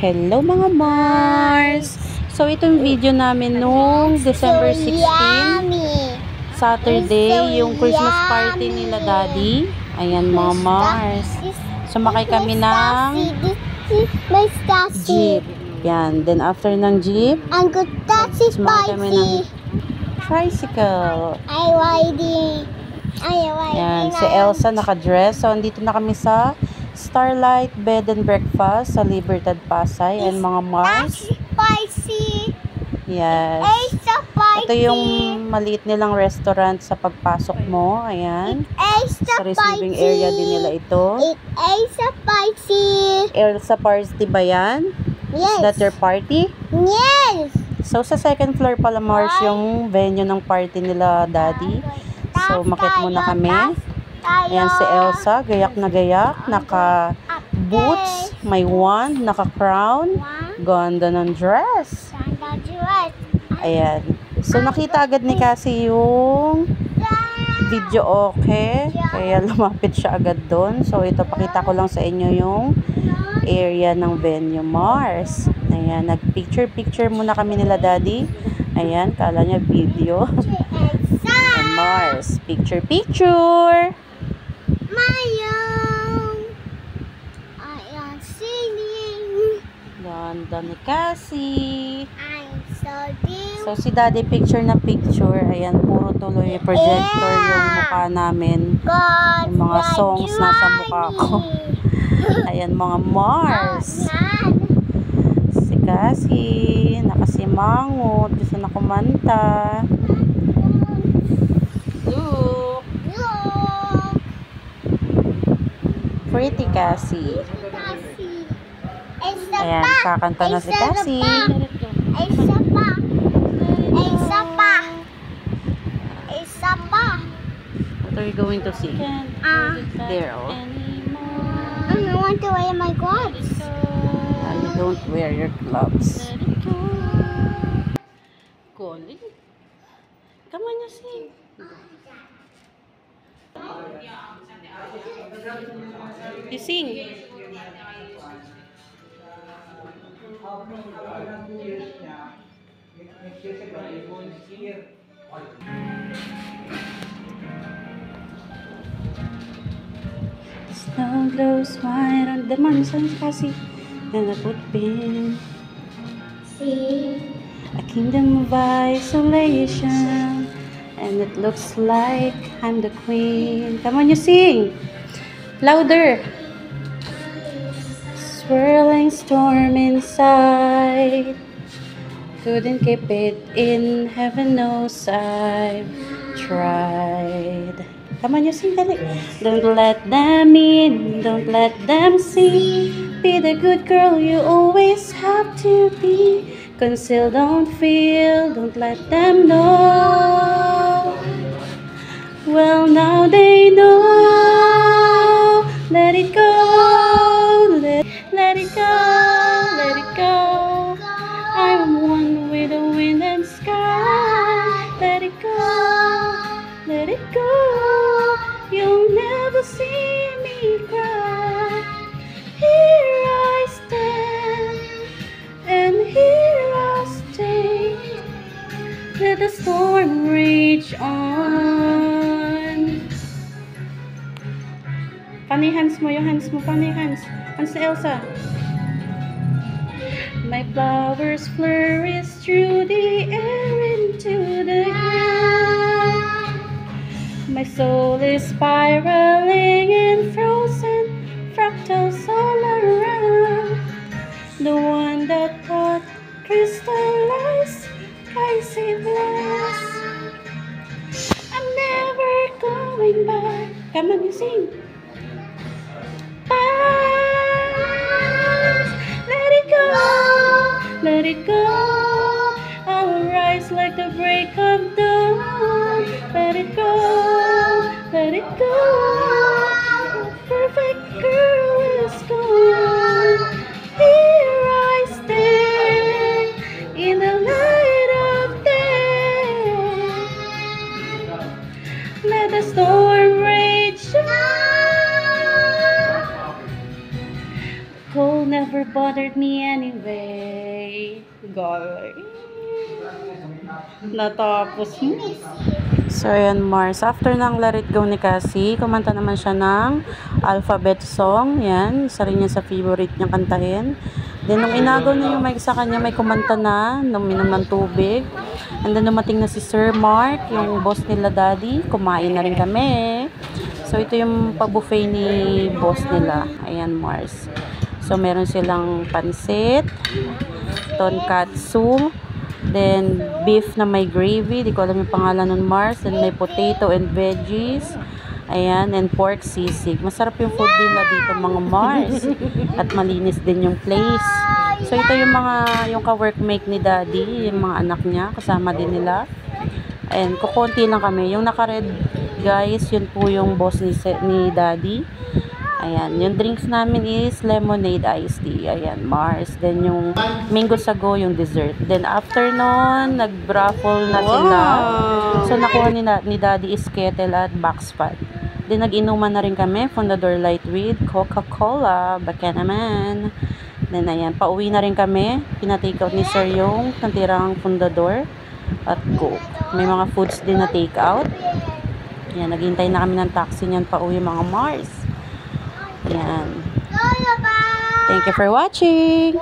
Hello mga Mars! So itong video namin nung December 16, Saturday, yung Christmas party nila Daddy. Ayan mga Mars. Sumakay kami ng jeep. Yan. Then after ng jeep, sumakay kami ng tricycle. Yan. Si Elsa nakadress. So andito na kami sa Starlight Bed and Breakfast sa Libertad, Pasay. And mga Mars. Yes. Ito yung maliit nilang restaurant sa pagpasok mo. Ayan. Sa receiving area din nila ito. Elsa party ba yan? Yes. Is that your party? Yes. So sa second floor pala Mars yung venue ng party nila Daddy. So makit muna kami. Ayan si Elsa, gayak na gayak, naka boots, may wand, naka crown, ganda ng dress. Ayan. So nakita agad ni Cassie yung video okay, kaya lumapit siya agad doon. So ito pakita ko lang sa inyo yung area ng venue Mars. Ayan, nag-picture muna kami nila Daddy. Ayan, kala niya video. And Mars, picture. I am singing. Ganda ni Cassie. I'm so deep. So si Daddy picture. Ayan, puro tuloy projector yung mukha namin. Yung mga songs nasa mukha ko. Ayan mga Mars. Si Cassie, nakasimangot, gusto na kumanta. Look! Pretty Cassie. Ayan, kakanta na si Cassie. What are you going to sing? There. I want to wear my gloves. You don't wear your gloves. Colin, come on, you sing. You sing. Snow glows white on the mountains, Cassie, and a footprint. A kingdom of isolation, and it looks like I'm the queen. Come on, you sing louder. Swirling storm inside, couldn't keep it in. Heaven knows I've tried. Come on, you sing, dali. Don't let them in, don't let them see. Be the good girl you always have to be. Conceal, don't feel, don't let them know. Well, now they know. Let it go, let it go, let it go. I'm one with the wind and sky. Let it go, let it go. You'll never see me cry. Here I stand, and here I'll stay. Let the storm rage on. Funny hands mo, yung hands mo, funny hands. Hands ni Elsa. My flowers flourish through the air into the ground. My soul is spiraling in frozen fractals all around. The one that thought crystallized, icy bliss. I'm never going back. Come on, you sing. Let it go, let it go. I will rise like the break of dawn. Let it go, let it go. The perfect girl is gone. Here I stand in the light of day. Let the storm rage on. Cold never bothered hurt me anyway. Golly. Natapos mo. So, ayan, Mars. After ng Let It Go ni Cassie, kumanta naman siya ng alphabet song. Yan, isa rin niya sa favorite niyang kantahin. Then, nung inagaw niya yung mic sa kanya, may kumanta na, uminom ng tubig. And then, dumating na si Sir Mark, yung boss nila Daddy. Kumain na rin kami. So, ito yung pa-buffet ni boss nila. Ayan, Mars. So, meron silang pansit, tonkatsu, then beef na may gravy, di ko alam yung pangalan nun, Mars. Then may potato and veggies. Ayan, and pork sisig. Masarap yung food nila dito, mga Mars. At malinis din yung place. So ito yung yung ka-workmate ni Daddy, yung mga anak niya, kasama din nila. And kukunti lang kami. Yung naka-red, guys, yun po yung boss ni Daddy. Ayan, yung drinks namin is lemonade iced tea. Ayan, Mars. Then yung mango sago, yung dessert. Then after nun, nag-raffle na sila. So nakuha ni Daddy is kettle at box pot. Then nag-inuman na rin kami, Fundador Light with Coca-Cola. Baka naman. Then ayan, pauwi na rin kami. Pina-take out ni Sir yung natirang Fundador at Coke. May mga foods din na take out. Ayan, naghintay na kami ng taxi niyan pauwi, mga Mars. Yan. Thank you for watching.